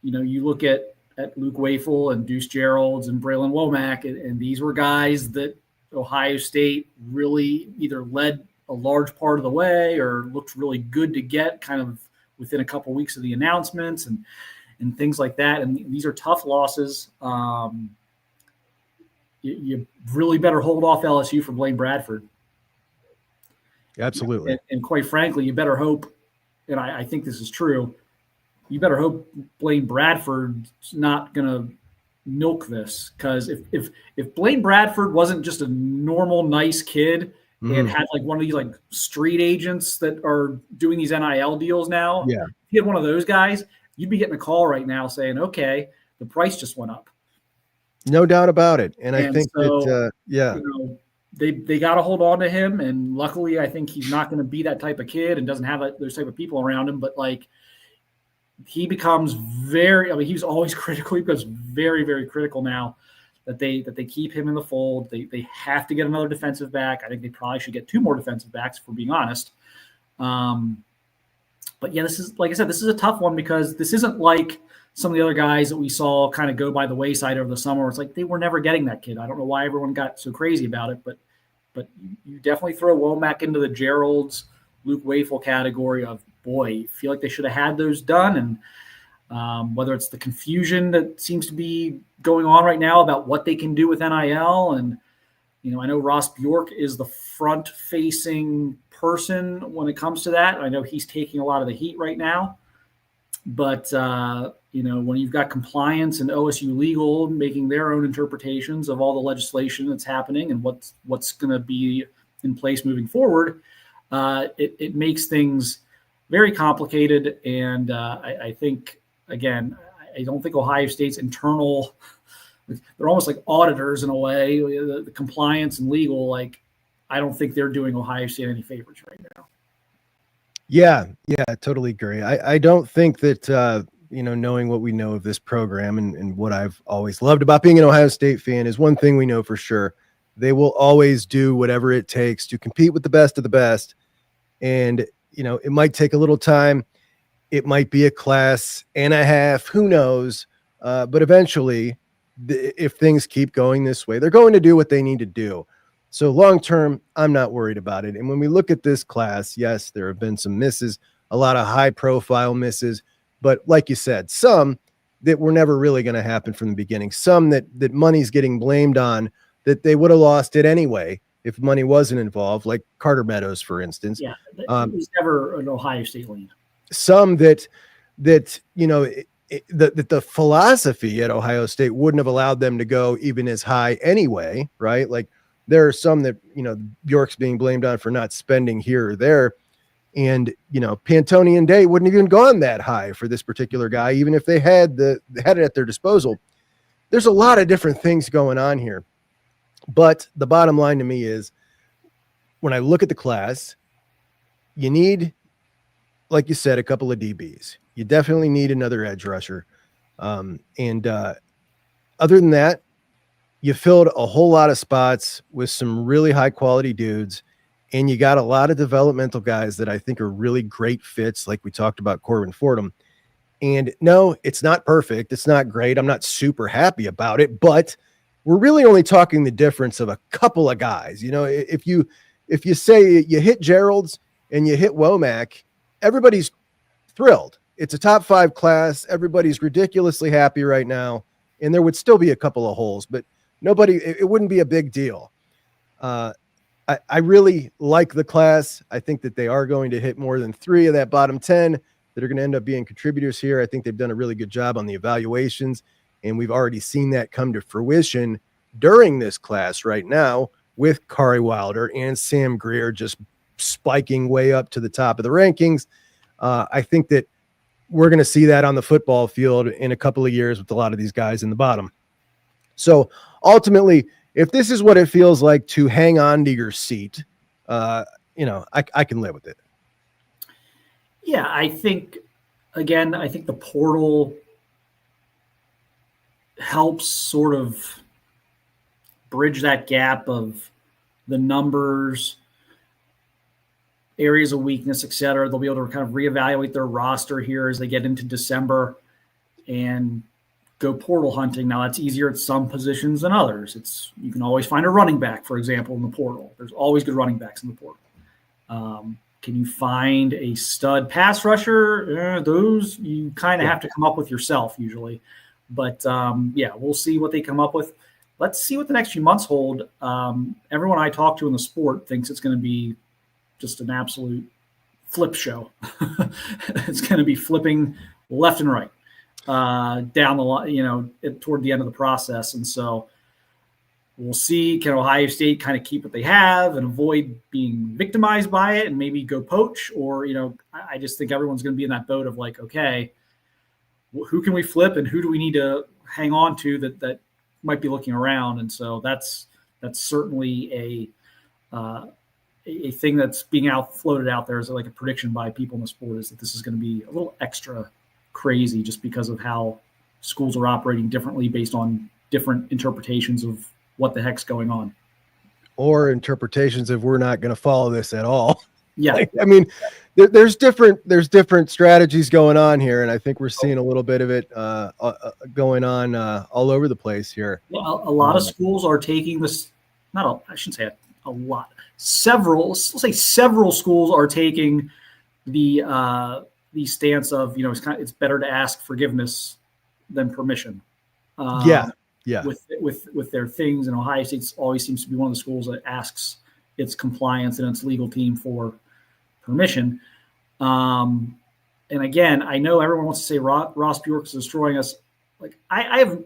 you look at Luke Wafel and Deuce Geralds and Braylon Womack, and these were guys that Ohio State really either led a large part of the way or looked really good to get kind of within a couple weeks of the announcements and things like that. And these are tough losses. You really better hold off LSU for Blaine Bradford. Absolutely. And quite frankly, you better hope, and I think this is true, you better hope Blaine Bradford's not going to milk this, because if Blaine Bradford wasn't just a normal, nice kid and had like one of these like street agents that are doing these NIL deals now, if he had one of those guys, you'd be getting a call right now saying, okay, the price just went up. No doubt about it. And I think that, they got to hold on to him. And luckily, I think he's not going to be that type of kid and doesn't have those type of people around him. But like, he becomes he was always critical. He becomes very, very critical now that they keep him in the fold. They have to get another defensive back. I think they probably should get 2 more defensive backs, if we're being honest. But yeah, this is, like I said, this is a tough one, because this isn't like some of the other guys that we saw kind of go by the wayside over the summer. It's like they were never getting that kid. I don't know why everyone got so crazy about it, but you definitely throw Womack into the Geralds, Luke Wafel category of, boy, you feel like they should have had those done. And whether it's the confusion that seems to be going on right now about what they can do with NIL. And, I know Ross Bjork is the front-facing person when it comes to that. I know he's taking a lot of the heat right now. But, when you've got compliance and OSU legal making their own interpretations of all the legislation that's happening and what's going to be in place moving forward, it makes things very complicated. And I think, again, I don't think Ohio State's internal, they're almost like auditors in a way, the compliance and legal, like, I don't think they're doing Ohio State any favors right now. Yeah, I totally agree. I don't think that, knowing what we know of this program and what I've always loved about being an Ohio State fan is one thing we know for sure. They will always do whatever it takes to compete with the best of the best. And, it might take a little time. It might be a class and a half, who knows? But eventually, if things keep going this way, they're going to do what they need to do. So long-term, I'm not worried about it. And when we look at this class, yes, there have been some misses, a lot of high-profile misses. But like you said, some that were never really going to happen from the beginning, some that money's getting blamed on, that they would have lost it anyway if money wasn't involved, like Carter Meadows, for instance. Yeah, it was never an Ohio State lean. Some that you know, the philosophy at Ohio State wouldn't have allowed them to go even as high anyway, right? Like there are some that, you know, Bjork's being blamed on for not spending here or there. And, you know, Pantoni and Day wouldn't have even gone that high for this particular guy, even if they had it at their disposal. There's a lot of different things going on here. But the bottom line to me is when I look at the class, you need, like you said, a couple of DBs. You definitely need another edge rusher. Other than that, you filled a whole lot of spots with some really high quality dudes. And you got a lot of developmental guys that I think are really great fits, like we talked about Corbin Forom. And no, it's not perfect. It's not great. I'm not super happy about it, but we're really only talking the difference of a couple of guys. You know, if you say you hit Gerald's and you hit Womack, everybody's thrilled. It's a top 5 class. Everybody's ridiculously happy right now. And there would still be a couple of holes, but it wouldn't be a big deal. I really like the class. I think that they are going to hit more than 3 of that bottom 10 that are going to end up being contributors here. I think they've done a really good job on the evaluations, and we've already seen that come to fruition during this class right now with Kari Wilder and Sam Greer just spiking way up to the top of the rankings. I think that we're going to see that on the football field in a couple of years with a lot of these guys in the bottom. So ultimately, if this is what it feels like to hang on to your seat, you know, I can live with it. Yeah, I think the portal helps sort of bridge that gap of the numbers, areas of weakness, et cetera. They'll be able to kind of reevaluate their roster here as they get into December and go portal hunting. Now that's easier at some positions than others. You can always find a running back, for example, in the portal. There's always good running backs in the portal. Can you find a stud pass rusher? Those you kind of have to come up with yourself usually. But yeah, we'll see what they come up with. Let's see what the next few months hold. Everyone I talk to in the sport thinks it's going to be just an absolute flip show. It's going to be flipping left and right down the line, you know, toward the end of the process. And so we'll see, can Ohio State kind of keep what they have and avoid being victimized by it and maybe go poach? Or, you know, I just think everyone's going to be in that boat of like, okay, who can we flip and who do we need to hang on to that might be looking around? And so that's certainly a thing that's being floated out there as like a prediction by people in the sport, is that this is going to be a little extra crazy just because of how schools are operating differently based on different interpretations of what the heck's going on. Or interpretations of we're not going to follow this at all. Yeah. Like, I mean, there's different strategies going on here, and I think we're seeing a little bit of it going on all over the place here. Well, a lot of schools are taking this. I shouldn't say a lot. Several schools are taking the stance of, you know, it's better to ask forgiveness than permission. Yeah. With their things, and Ohio State always seems to be one of the schools that asks its compliance and its legal team for permission. And again, I know everyone wants to say Ross Bjork is destroying us. Like I'm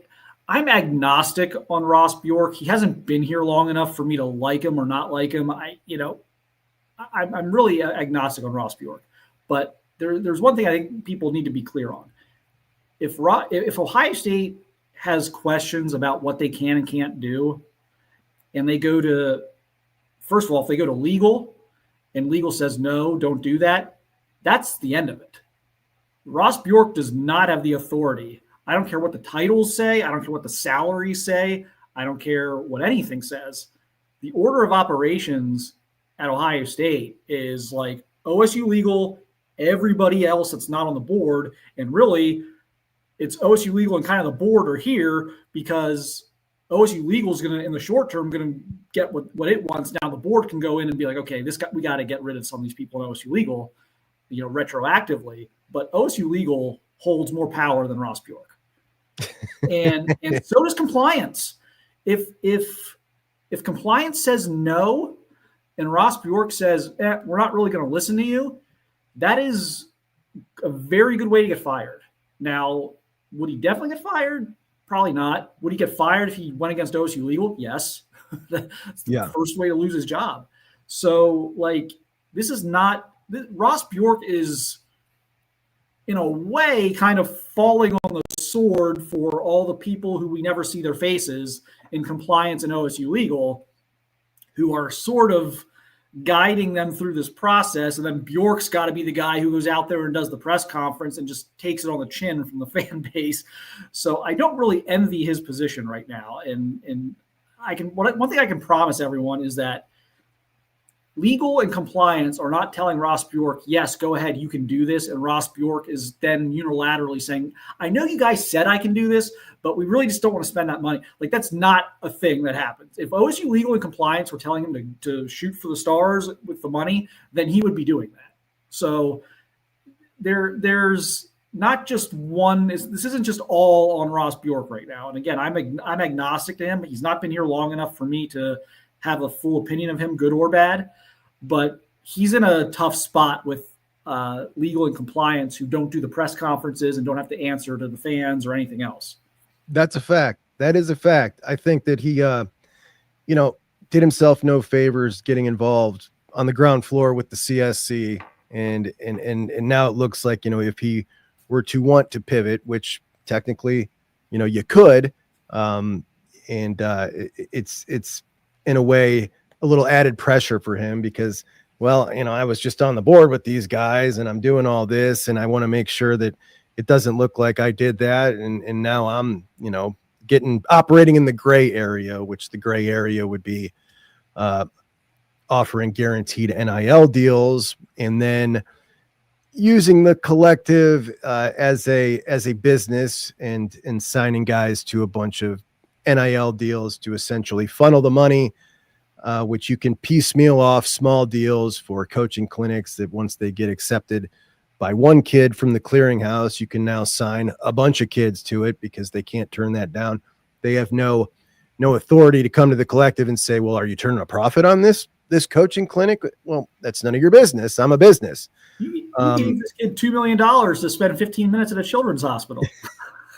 agnostic on Ross Bjork. He hasn't been here long enough for me to like him or not like him. I'm really agnostic on Ross Bjork. But there's one thing I think people need to be clear on. If Ohio State has questions about what they can and can't do, and they go to, first of all, if they go to legal and legal says, no, don't do that, that's the end of it. Ross Bjork does not have the authority. I don't care what the titles say. I don't care what the salaries say. I don't care what anything says. The order of operations at Ohio State is like OSU legal, everybody else that's not on the board, and really it's OSU legal and kind of the board are here because OSU legal is going to, in the short term, going to get what it wants. Now the board can go in and be like, okay, we got to get rid of some of these people in OSU legal, you know, retroactively. But OSU legal holds more power than Ross Bjork, and so does compliance. If if compliance says no and Ross Bjork says, we're not really going to listen to you, that is a very good way to get fired. Now, would he definitely get fired? Probably not. Would he get fired if he went against OSU legal? Yes. That's the first way to lose his job. So, like, this is not – Ross Bjork is, in a way, kind of falling on the sword for all the people who we never see their faces in compliance and OSU legal, who are sort of guiding them through this process. And then Bjork's got to be the guy who goes out there and does the press conference and just takes it on the chin from the fan base. So I don't really envy his position right now. And one thing I can promise everyone is that legal and compliance are not telling Ross Bjork, yes, go ahead, you can do this. And Ross Bjork is then unilaterally saying, I know you guys said I can do this, but we really just don't want to spend that money. Like, that's not a thing that happens. If OSU legal and compliance were telling him to shoot for the stars with the money, then he would be doing that. So there's not just one. This isn't just all on Ross Bjork right now. And again, I'm agnostic to him. He's not been here long enough for me to have a full opinion of him, good or bad. But he's in a tough spot with legal and compliance who don't do the press conferences and don't have to answer to the fans or anything else. That's a fact. That is a fact. I think that he, did himself no favors getting involved on the ground floor with the CSC. And now it looks like, if he were to want to pivot, which technically, you could, it's in a way a little added pressure for him because, well, I was just on the board with these guys and I'm doing all this and I want to make sure that it doesn't look like I did that. And now I'm, operating in the gray area, which the gray area would be offering guaranteed NIL deals and then using the collective as a business and signing guys to a bunch of NIL deals to essentially funnel the money, which you can piecemeal off small deals for coaching clinics that once they get accepted by one kid from the clearinghouse, you can now sign a bunch of kids to it because they can't turn that down. They have no authority to come to the collective and say, well, are you turning a profit on this coaching clinic? Well, that's none of your business. I'm a business. You gave this kid $2 million to spend 15 minutes at a children's hospital.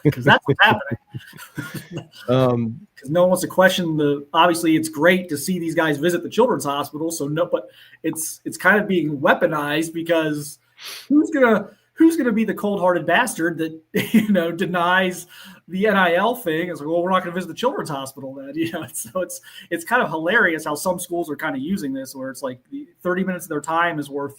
Because that's what's happening. Because no one wants to question obviously it's great to see these guys visit the children's hospital. But it's kind of being weaponized because who's gonna be the cold-hearted bastard that denies the NIL thing? It's like, well, we're not gonna visit the children's hospital then. So it's kind of hilarious how some schools are kind of using this where it's like 30 minutes of their time is worth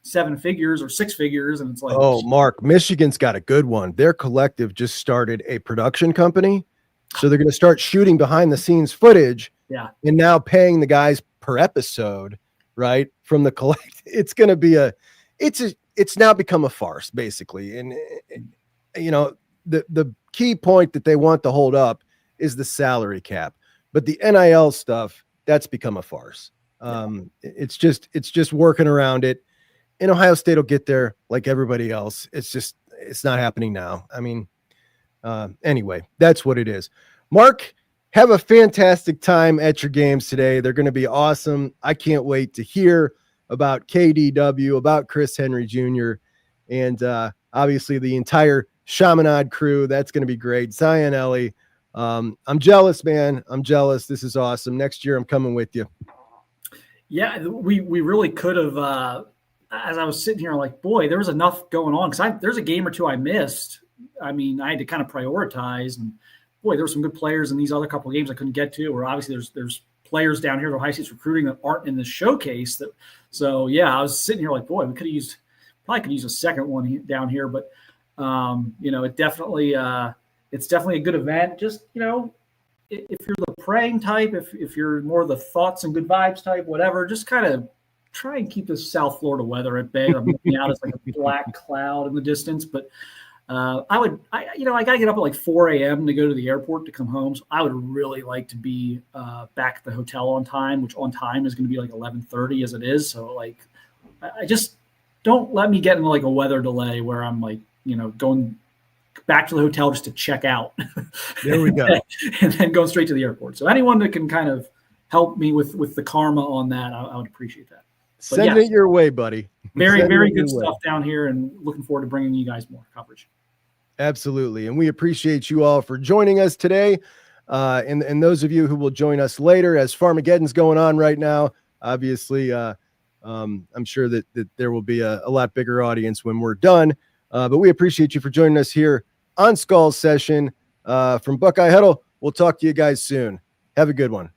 seven figures or six figures. And it's like, oh, Mark, Michigan's got a good one. Their collective just started a production company. So they're going to start shooting behind the scenes footage. Yeah. And now paying the guys per episode, right? From the collect. It's going to be it's now become a farce basically. And the key point that they want to hold up is the salary cap, but the NIL stuff, that's become a farce. It's just working around it. And Ohio State will get there like everybody else. It's not happening now. I mean, anyway, that's what it is. Mark, have a fantastic time at your games today. They're going to be awesome. I can't wait to hear about KDW, about Chris Henry Jr., and obviously the entire Chaminade crew. That's going to be great. Zion Ellie. I'm jealous, man. I'm jealous. This is awesome. Next year, I'm coming with you. Yeah, we really could have as I was sitting here, like, boy, there was enough going on because there's a game or two I missed. I mean, I had to kind of prioritize, and boy, there were some good players in these other couple of games I couldn't get to. Or obviously, there's players down here at Ohio State's recruiting that aren't in the showcase. So yeah, I was sitting here like, boy, we probably could use a second one down here, but it definitely it's definitely a good event. Just if you're the praying type, if you're more the thoughts and good vibes type, whatever, just kind of try and keep this South Florida weather at bay. I'm looking out as like a black cloud in the distance, but I got to get up at like 4 a.m. to go to the airport to come home. So I would really like to be back at the hotel on time, which on time is going to be like 11:30 as it is. So like, I just don't let me get into like a weather delay where I'm like, going back to the hotel just to check out. There we go. And then go straight to the airport. So anyone that can kind of help me with the karma on that, I would appreciate that. But Send yes, it your way, buddy. very, Send very it your good way. stuff down here, and looking forward to bringing you guys more coverage. Absolutely. And we appreciate you all for joining us today. And those of you who will join us later as Farmageddon's going on right now, obviously, I'm sure that there will be a lot bigger audience when we're done. But we appreciate you for joining us here on Skull Session from Buckeye Huddle. We'll talk to you guys soon. Have a good one.